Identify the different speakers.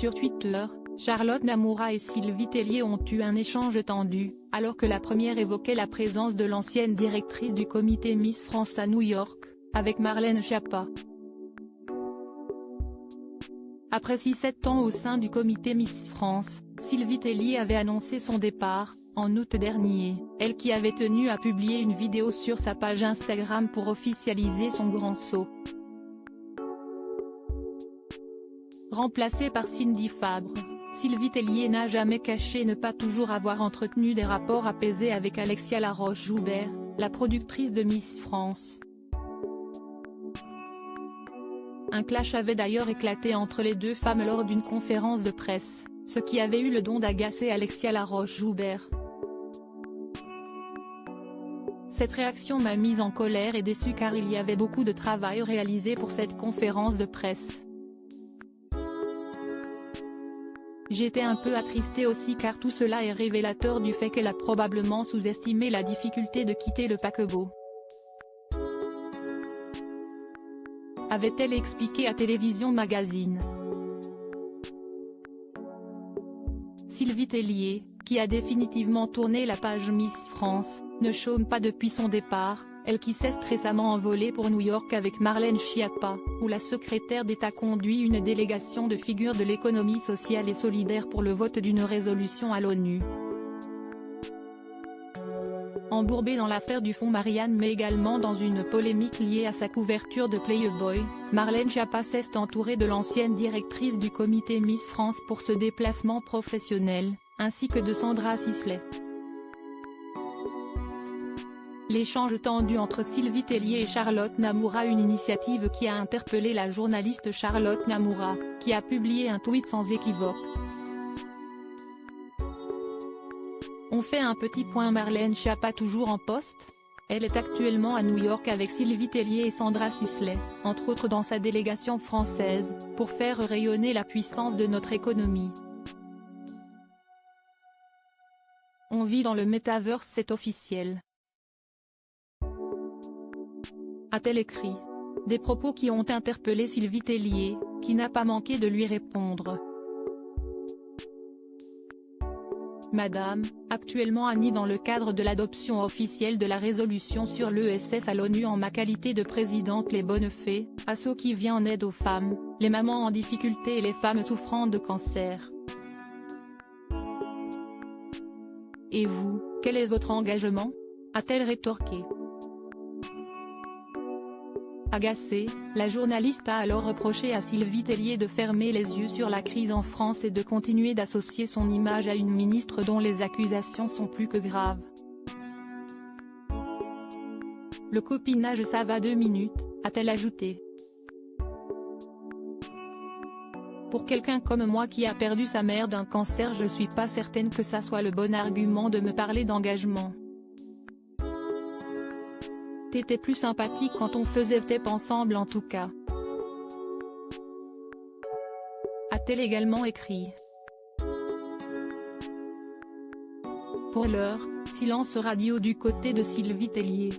Speaker 1: Sur Twitter, Charlotte Namoura et Sylvie Tellier ont eu un échange tendu, alors que la première évoquait la présence de l'ancienne directrice du comité Miss France à New York, avec Marlène Schiappa. Après 6-7 ans au sein du comité Miss France, Sylvie Tellier avait annoncé son départ, en août dernier, elle qui avait tenu à publier une vidéo sur sa page Instagram pour officialiser son grand saut. Remplacée par Cindy Fabre, Sylvie Tellier n'a jamais caché ne pas toujours avoir entretenu des rapports apaisés avec Alexia Laroche-Joubert, la productrice de Miss France. Un clash avait d'ailleurs éclaté entre les deux femmes lors d'une conférence de presse, ce qui avait eu le don d'agacer Alexia Laroche-Joubert. Cette réaction m'a mise en colère et déçue car il y avait beaucoup de travail réalisé pour cette conférence de presse. J'étais un peu attristée aussi car tout cela est révélateur du fait qu'elle a probablement sous-estimé la difficulté de quitter le paquebot. Avait-elle expliqué à Télévision Magazine. Sylvie Tellier, qui a définitivement tourné la page Miss France, ne chôme pas depuis son départ, elle qui s'est récemment envolée pour New York avec Marlène Schiappa, où la secrétaire d'État conduit une délégation de figures de l'économie sociale et solidaire pour le vote d'une résolution à l'ONU. Embourbée dans l'affaire du fonds Marianne mais également dans une polémique liée à sa couverture de Playboy, Marlène Schiappa s'est entourée de l'ancienne directrice du comité Miss France pour ce déplacement professionnel, ainsi que de Sandra Sisley. L'échange tendu entre Sylvie Tellier et Charlotte Namoura, une initiative qui a interpellé la journaliste Charlotte Namoura, qui a publié un tweet sans équivoque. On fait un petit point. Marlène Schiappa toujours en poste? Elle est actuellement à New York avec Sylvie Tellier et Sandra Sisley, entre autres dans sa délégation française, pour faire rayonner la puissance de notre économie. On vit dans le Metaverse, c'est officiel, a-t-elle écrit. Des propos qui ont interpellé Sylvie Tellier, qui n'a pas manqué de lui répondre. Madame, actuellement Annie dans le cadre de l'adoption officielle de la résolution sur l'ESS à l'ONU en ma qualité de présidente Les Bonnes Fées, asso qui vient en aide aux femmes, les mamans en difficulté et les femmes souffrant de cancer. Et vous, quel est votre engagement? A-t-elle rétorqué. Agacée, la journaliste a alors reproché à Sylvie Tellier de fermer les yeux sur la crise en France et de continuer d'associer son image à une ministre dont les accusations sont plus que graves. Le copinage ça va 2 minutes, a-t-elle ajouté. Pour quelqu'un comme moi qui a perdu sa mère d'un cancer, je suis pas certaine que ça soit le bon argument de me parler d'engagement. T'étais plus sympathique quand on faisait TEP ensemble en tout cas, a-t-elle également écrit. Pour l'heure, silence radio du côté de Sylvie Tellier.